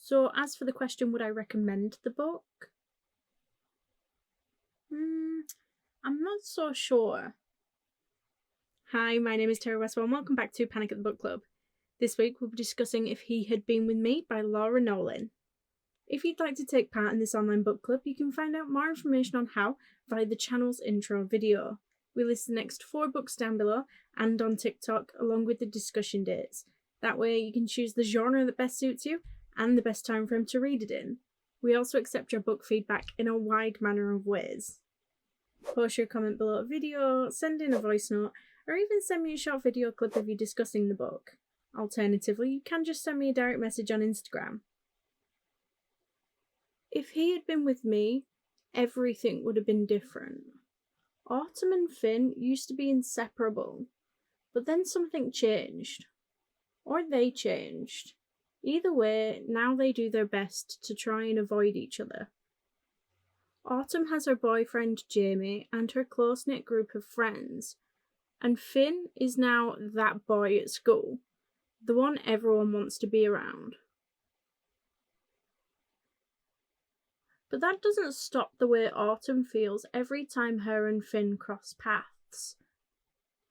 So as for the question, would I recommend the book? I'm not so sure. Hi, my name is Terry Westwell and welcome back to Panic at the Book Club. This week we'll be discussing If He Had Been With Me by Laura Nowlin. If you'd like to take part in this online book club, you can find out more information on how via the channel's intro video. We list the next 4 books down below and on TikTok along with the discussion dates. That way you can choose the genre that best suits you and the best time frame to read it in. We also accept your book feedback in a wide manner of ways. Post your comment below a video, send in a voice note, or even send me a short video clip of you discussing the book. Alternatively, you can just send me a direct message on Instagram. If he had been with me, everything would have been different. Autumn and Finn used to be inseparable, but then something changed. Or they changed. Either way, now they do their best to try and avoid each other. Autumn has her boyfriend Jamie and her close-knit group of friends, and Finn is now that boy at school, the one everyone wants to be around. But that doesn't stop the way Autumn feels every time her and Finn cross paths.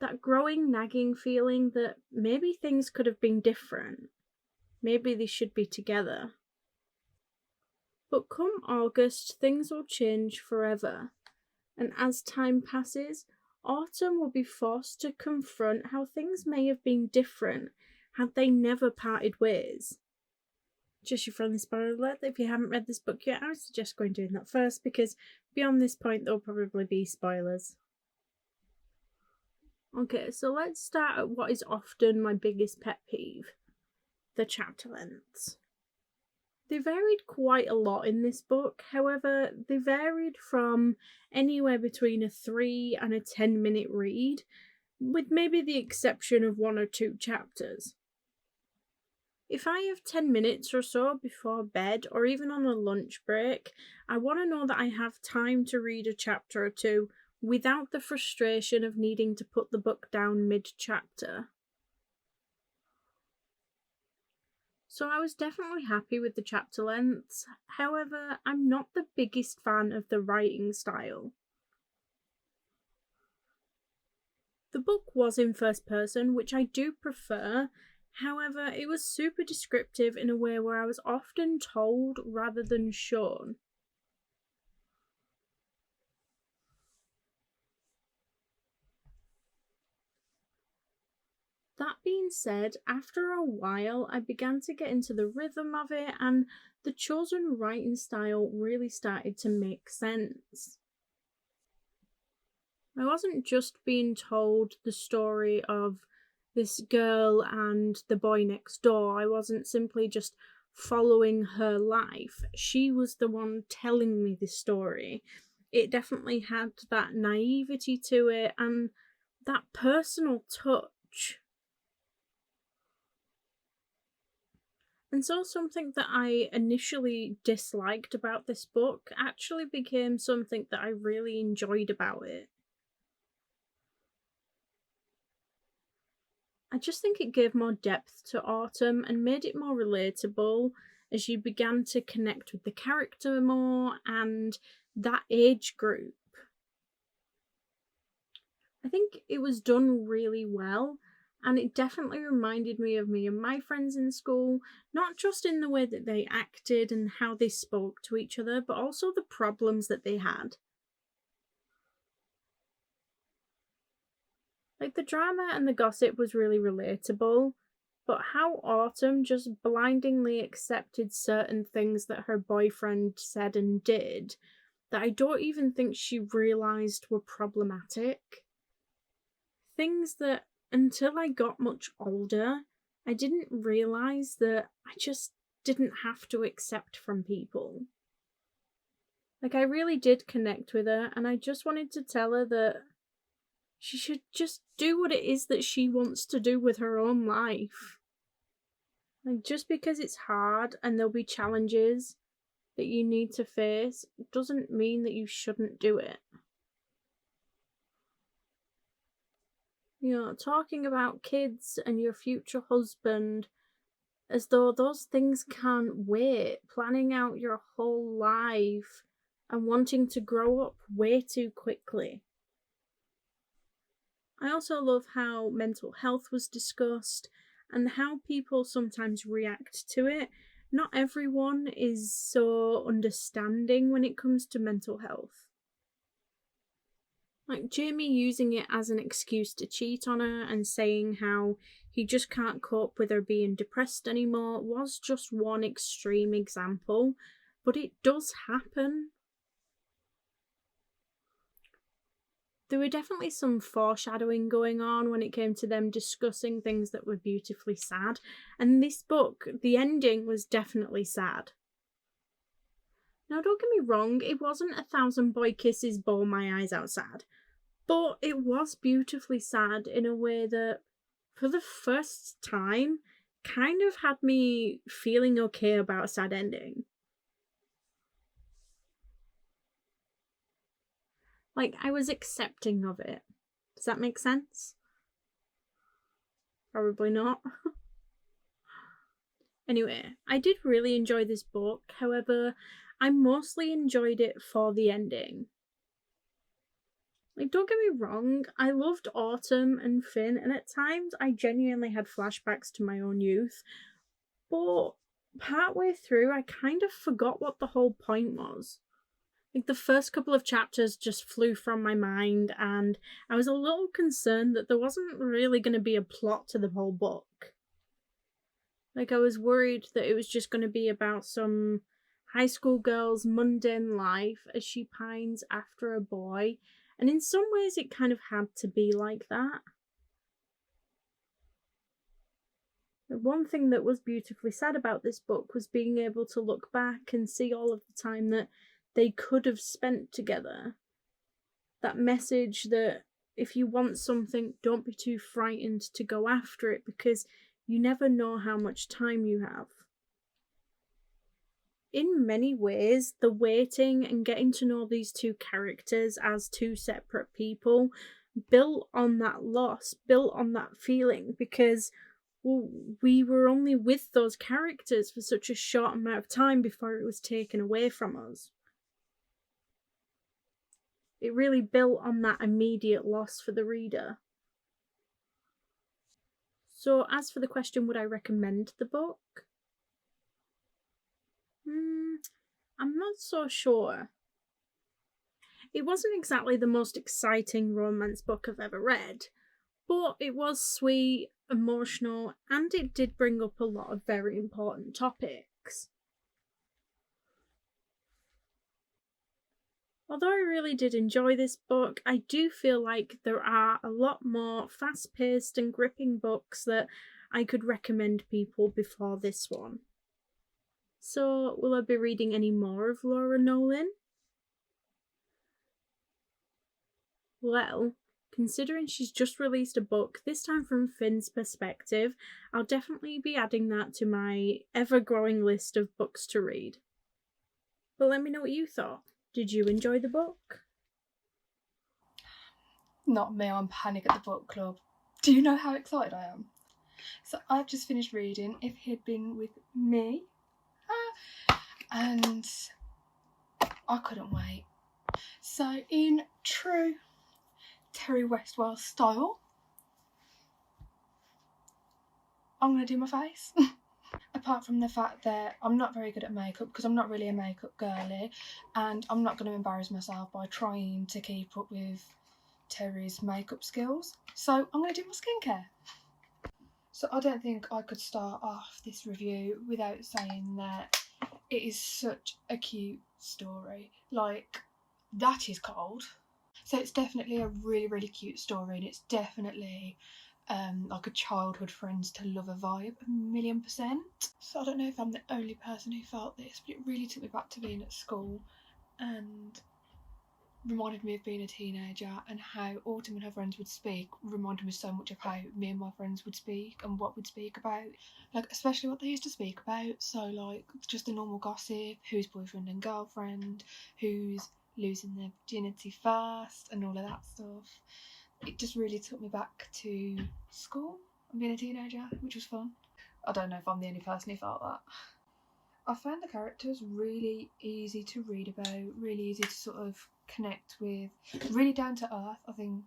That growing, nagging feeling that maybe things could have been different. Maybe they should be together. But come August, things will change forever. And as time passes, Autumn will be forced to confront how things may have been different had they never parted ways. Just your friendly spoiler alert, if you haven't read this book yet, I would suggest going doing that first, because beyond this point there'll probably be spoilers. Okay, so let's start at what is often my biggest pet peeve, the chapter lengths. They varied quite a lot in this book, however, they varied from anywhere between a 3 and a 10-minute read, with maybe the exception of 1 or 2 chapters. If I have 10 minutes or so before bed, or even on a lunch break, I want to know that I have time to read a chapter or 2 without the frustration of needing to put the book down mid-chapter. So I was definitely happy with the chapter lengths, however, I'm not the biggest fan of the writing style. The book was in first person, which I do prefer. However, it was super descriptive in a way where I was often told rather than shown. That being said, after a while I began to get into the rhythm of it and the chosen writing style really started to make sense. I wasn't just being told the story of this girl and the boy next door. I wasn't simply just following her life. She was the one telling me the story. It definitely had that naivety to it and that personal touch. And so something that I initially disliked about this book actually became something that I really enjoyed about it. I just think it gave more depth to Autumn and made it more relatable as you began to connect with the character more and that age group. I think it was done really well, and it definitely reminded me of me and my friends in school, not just in the way that they acted and how they spoke to each other, but also the problems that they had. Like, the drama and the gossip was really relatable, but how Autumn just blindingly accepted certain things that her boyfriend said and did that I don't even think she realised were problematic. Things that, until I got much older, I didn't realise that I just didn't have to accept from people. Like, I really did connect with her, and I just wanted to tell her that she should just do what it is that she wants to do with her own life. Like, just because it's hard and there'll be challenges that you need to face doesn't mean that you shouldn't do it. You know, talking about kids and your future husband as though those things can't wait, planning out your whole life and wanting to grow up way too quickly. I also love how mental health was discussed and how people sometimes react to it. Not everyone is so understanding when it comes to mental health. Like Jamie using it as an excuse to cheat on her and saying how he just can't cope with her being depressed anymore was just one extreme example, but it does happen. There were definitely some foreshadowing going on when it came to them discussing things that were beautifully sad, and this book, the ending was definitely sad. Now, don't get me wrong, it wasn't 1,000 boy kisses bore my eyes out sad, but it was beautifully sad in a way that, for the first time, kind of had me feeling okay about a sad ending. Like, I was accepting of it. Does that make sense? Probably not. Anyway, I did really enjoy this book. However, I mostly enjoyed it for the ending. Like, don't get me wrong, I loved Autumn and Finn, and at times I genuinely had flashbacks to my own youth, but partway through I kind of forgot what the whole point was. Like, the first couple of chapters just flew from my mind, and I was a little concerned that there wasn't really going to be a plot to the whole book. Like, I was worried that it was just going to be about some high school girl's mundane life as she pines after a boy, and in some ways it kind of had to be like that. The one thing that was beautifully sad about this book was being able to look back and see all of the time that they could have spent together. That message that if you want something, don't be too frightened to go after it, because you never know how much time you have. In many ways, the waiting and getting to know these two characters as two separate people built on that loss, built on that feeling, because we were only with those characters for such a short amount of time before it was taken away from us. It really built on that immediate loss for the reader. So, as for the question, would I recommend the book? I'm not so sure. It wasn't exactly the most exciting romance book I've ever read, but it was sweet, emotional, and it did bring up a lot of very important topics. Although I really did enjoy this book, I do feel like there are a lot more fast-paced and gripping books that I could recommend people before this one. So, will I be reading any more of Laura Nowlin? Well, considering she's just released a book, this time from Finn's perspective, I'll definitely be adding that to my ever-growing list of books to read. But let me know what you thought. Did you enjoy the book? Not me, I'm panic at the book club. Do you know how excited I am? So I've just finished reading If He Had Been With Me, and I couldn't wait. So in true Terry Westwell style, I'm going to do my face. Apart from the fact that I'm not very good at makeup, because I'm not really a makeup girly, and I'm not going to embarrass myself by trying to keep up with Terry's makeup skills. So I'm going to do my skincare. So I don't think I could start off this review without saying that it is such a cute story. Like, that is cold. So it's definitely a really, really cute story, and it's definitely like a childhood friends to lover vibe, 1,000,000%. So I don't know if I'm the only person who felt this, but it really took me back to being at school and reminded me of being a teenager, and how Autumn and her friends would speak reminded me so much of how me and my friends would speak and what we'd speak about, like especially what they used to speak about. So like just the normal gossip, who's boyfriend and girlfriend, who's losing their virginity first, and all of that stuff. It just really took me back to school and being a teenager, which was fun. I don't know if I'm the only person who felt that. I found the characters really easy to read about, really easy to sort of connect with, really down to earth, I think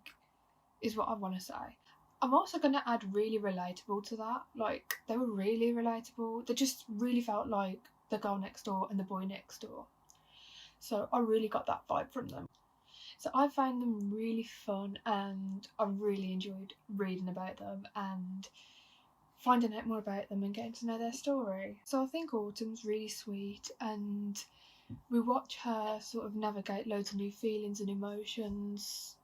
is what I want to say. I'm also going to add really relatable to that. Like, they were really relatable. They just really felt like the girl next door and the boy next door. So I really got that vibe from them. So I found them really fun, and I really enjoyed reading about them and finding out more about them and getting to know their story. So I think Autumn's really sweet, and we watch her sort of navigate loads of new feelings and emotions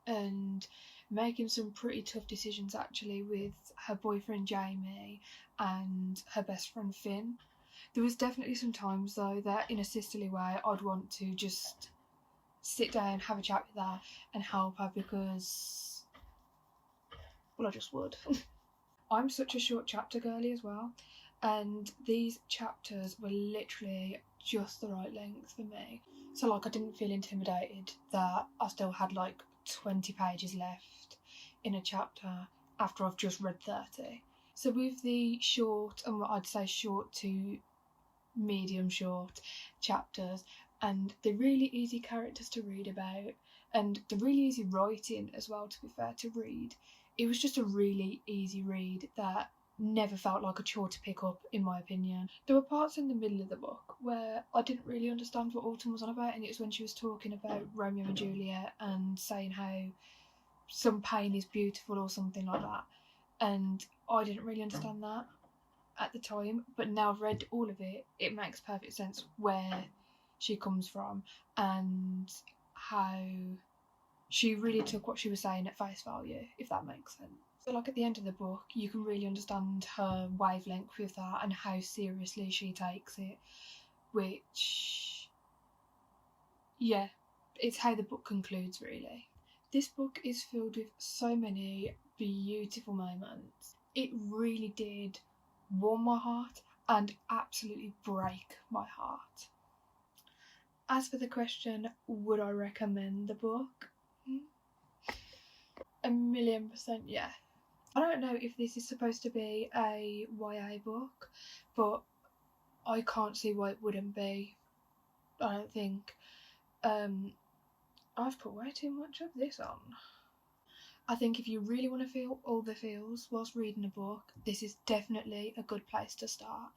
and making some pretty tough decisions actually with her boyfriend Jamie and her best friend Finn. There was definitely some times though that in a sisterly way I'd want to just sit down, have a chat with her and help her because, well, I just would. I'm such a short chapter girly as well, and these chapters were literally just the right length for me. So like I didn't feel intimidated that I still had like 20 pages left in a chapter after I've just read 30. So with the short, and what I'd say short to medium short chapters, and the really easy characters to read about, and the really easy writing as well, to be fair, to read, it was just a really easy read that never felt like a chore to pick up, in my opinion. There were parts in the middle of the book where I didn't really understand what Autumn was on about, and it was when she was talking about Romeo and Juliet and saying how some pain is beautiful or something like that, and I didn't really understand that at the time, but now I've read all of it, it makes perfect sense where she comes from and how she really took what she was saying at face value, if that makes sense. So like at the end of the book, you can really understand her wavelength with that and how seriously she takes it, which, yeah, it's how the book concludes really. This book is filled with so many beautiful moments. It really did warm my heart and absolutely break my heart. As for the question, would I recommend the book? 1,000,000% yeah. I don't know if this is supposed to be a YA book, but I can't see why it wouldn't be. I don't think. I've put way too much of this on. I think if you really want to feel all the feels whilst reading a book, this is definitely a good place to start.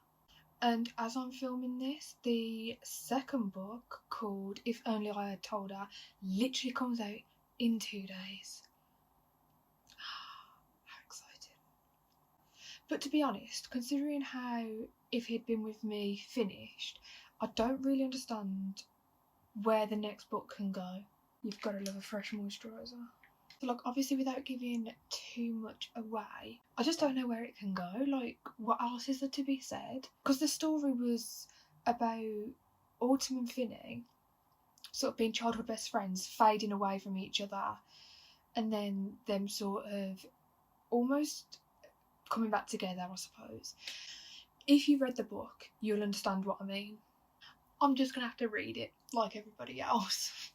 And as I'm filming this, the second book, called If Only I Had Told Her, literally comes out in 2 days. How exciting. But to be honest, considering how If He'd Been With Me finished, I don't really understand where the next book can go. You've got to love a fresh moisturiser. So like, obviously without giving too much away, I just don't know where it can go. Like, what else is there to be said? Because the story was about Autumn and Feeney sort of being childhood best friends, fading away from each other, and then them sort of almost coming back together, I suppose. If you read the book, you'll understand what I mean. I'm just gonna have to read it like everybody else.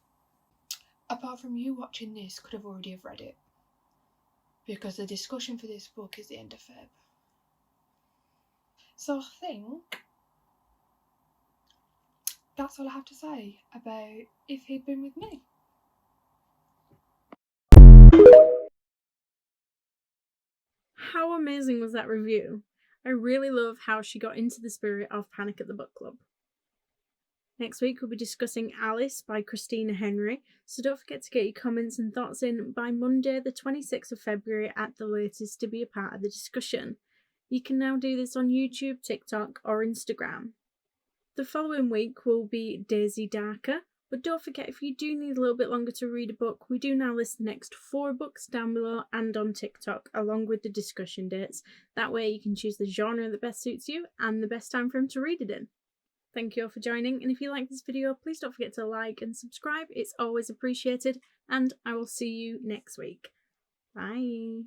Apart from you watching this, could have already have read it, because the discussion for this book is the end of Feb. So I think that's all I have to say about If He'd Been With Me. How amazing was that review? I really love how she got into the spirit of Panic at the Book Club. Next week we'll be discussing Alice by Christina Henry, so don't forget to get your comments and thoughts in by Monday the 26th of February at the latest to be a part of the discussion. You can now do this on YouTube, TikTok or Instagram. The following week will be Daisy Darker, but don't forget, if you do need a little bit longer to read a book, we do now list the next 4 books down below and on TikTok along with the discussion dates. That way you can choose the genre that best suits you and the best time frame to read it in. Thank you all for joining, and if you like this video, please don't forget to like and subscribe. It's always appreciated, and I will see you next week. Bye!